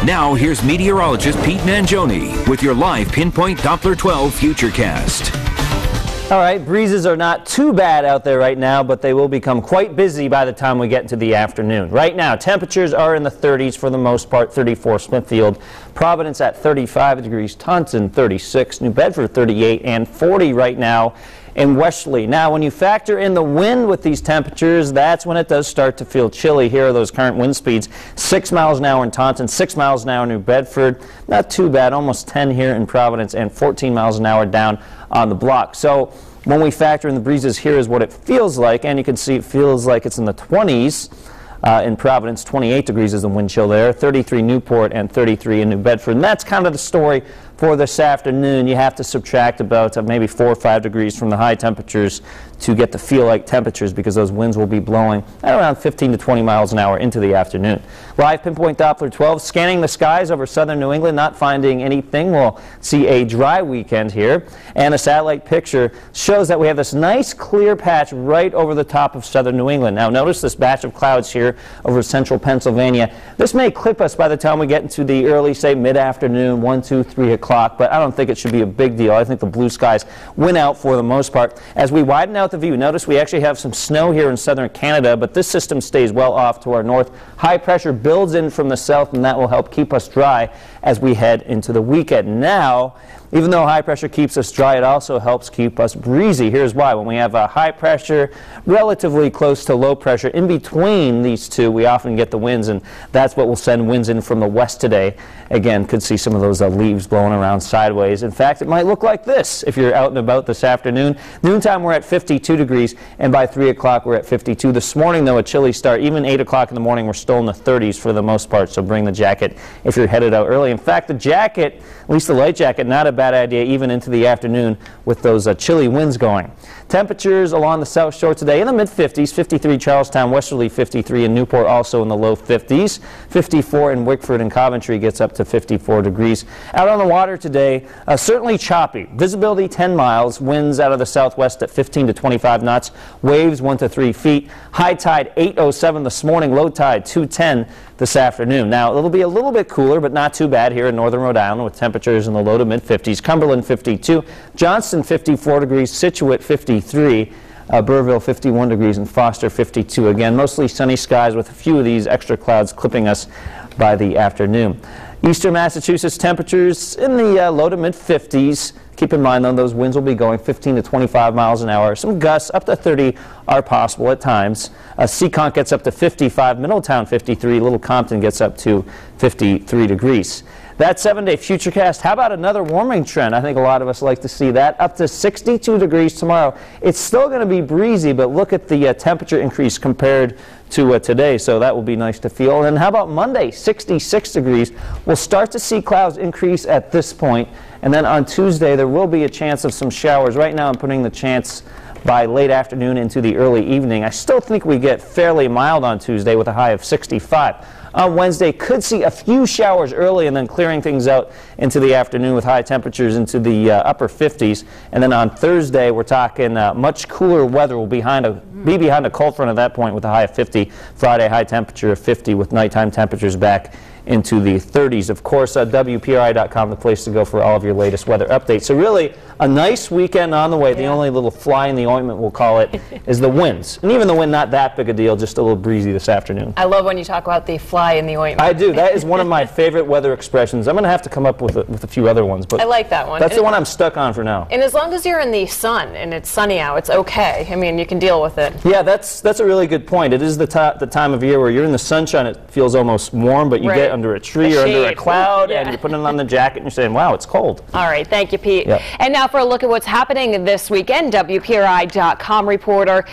Now here's meteorologist Pete Mangione with your live Pinpoint Doppler 12 Futurecast. All right, breezes are not too bad out there right now, but they will become quite busy by the time we get into the afternoon. Right now, temperatures are in the 30s for the most part, 34 Smithfield, Providence at 35 degrees, Taunton 36, New Bedford 38, and 40 right now in Westerly. Now, when you factor in the wind with these temperatures, that's when it does start to feel chilly. Here are those current wind speeds, 6 miles an hour in Taunton, 6 miles an hour in New Bedford. Not too bad, almost 10 here in Providence, and 14 miles an hour down on the block. So when we factor in the breezes, here is what it feels like, and you can see it feels like it's in the 20s. In Providence, 28 degrees is the wind chill there, 33 Newport, and 33 in New Bedford. And that's kind of the story for this afternoon. You have to subtract about maybe 4 or 5 degrees from the high temperatures to get the feel-like temperatures, because those winds will be blowing at around 15 to 20 miles an hour into the afternoon. Live Pinpoint Doppler 12, scanning the skies over southern New England, not finding anything. We'll see a dry weekend here. And a satellite picture shows that we have this nice clear patch right over the top of southern New England. Now notice this batch of clouds here over central Pennsylvania. This may clip us by the time we get into the early, say, mid-afternoon, 1, 2, 3 o'clock, but I don't think it should be a big deal. I think the blue skies win out for the most part. As we widen out the view, notice we actually have some snow here in southern Canada, but this system stays well off to our north. High pressure builds in from the south, and that will help keep us dry as we head into the weekend. Now, even though high pressure keeps us dry, it also helps keep us breezy. Here's why. When we have a high pressure relatively close to low pressure, in between these two, we often get the winds, and that's what will send winds in from the west today. Again, could see some of those leaves blowing around sideways. In fact, it might look like this if you're out and about this afternoon. Noontime, we're at 52 degrees, and by 3 o'clock, we're at 52. This morning, though, a chilly start. Even 8 o'clock in the morning, we're still in the 30s for the most part, so bring the jacket if you're headed out early. In fact, the jacket, at least the light jacket, not a bad idea even into the afternoon with those chilly winds going. Temperatures along the South Shore today in the mid-50s, 53 Charlestown, Westerly 53, and Newport also in the low 50s. 54 in Wickford and Coventry gets up to 54 degrees. Out on the water today, certainly choppy. Visibility 10 miles, winds out of the southwest at 15 to 25 knots, waves 1 to 3 feet. High tide 8:07 this morning, low tide 2:10 this afternoon. Now, it'll be a little bit cooler, but not too bad here in northern Rhode Island with temperatures in the low to mid-50s. Cumberland 52, Johnston 54 degrees, Scituate 53, Burville 51 degrees, and Foster 52. Again, mostly sunny skies with a few of these extra clouds clipping us by the afternoon. Eastern Massachusetts temperatures in the low to mid-50s. Keep in mind, though, those winds will be going 15 to 25 miles an hour. Some gusts up to 30 are possible at times. Seekonk gets up to 55, Middletown 53, Little Compton gets up to 53 degrees. That 7-day Futurecast. How about another warming trend? I think a lot of us like to see that. Up to 62 degrees tomorrow. It's still going to be breezy, but look at the temperature increase compared to today, so that will be nice to feel. And how about Monday, 66 degrees. We'll start to see clouds increase at this point, and then on Tuesday there will be a chance of some showers. Right now I'm putting the chance by late afternoon into the early evening. I still think we get fairly mild on Tuesday with a high of 65. On Wednesday, could see a few showers early and then clearing things out into the afternoon with high temperatures into the upper 50s. And then on Thursday, we're talking much cooler weather. We'll be behind a cold front at that point with a high of 50. Friday, high temperature of 50 with nighttime temperatures back into the 30s. Of course, WPRI.com, the place to go for all of your latest weather updates. So really, a nice weekend on the way. The only little fly in the ointment, we'll call it, is the winds. And even the wind, not that big a deal, just a little breezy this afternoon. I love when you talk about the fly in the ointment. I do. That is one of my favorite weather expressions. I'm going to have to come up with a few other ones. But I like that one. That's the one I'm stuck on for now. And as long as you're in the sun and it's sunny out, it's okay. I mean, you can deal with it. Yeah, that's a really good point. It is the time of year where you're in the sunshine, it feels almost warm, but you get under a tree or under a cloud, and you're putting on the jacket and you're saying, wow, it's cold. All right, thank you, Pete. Yep. And now for a look at what's happening this weekend, WPRI.com reporter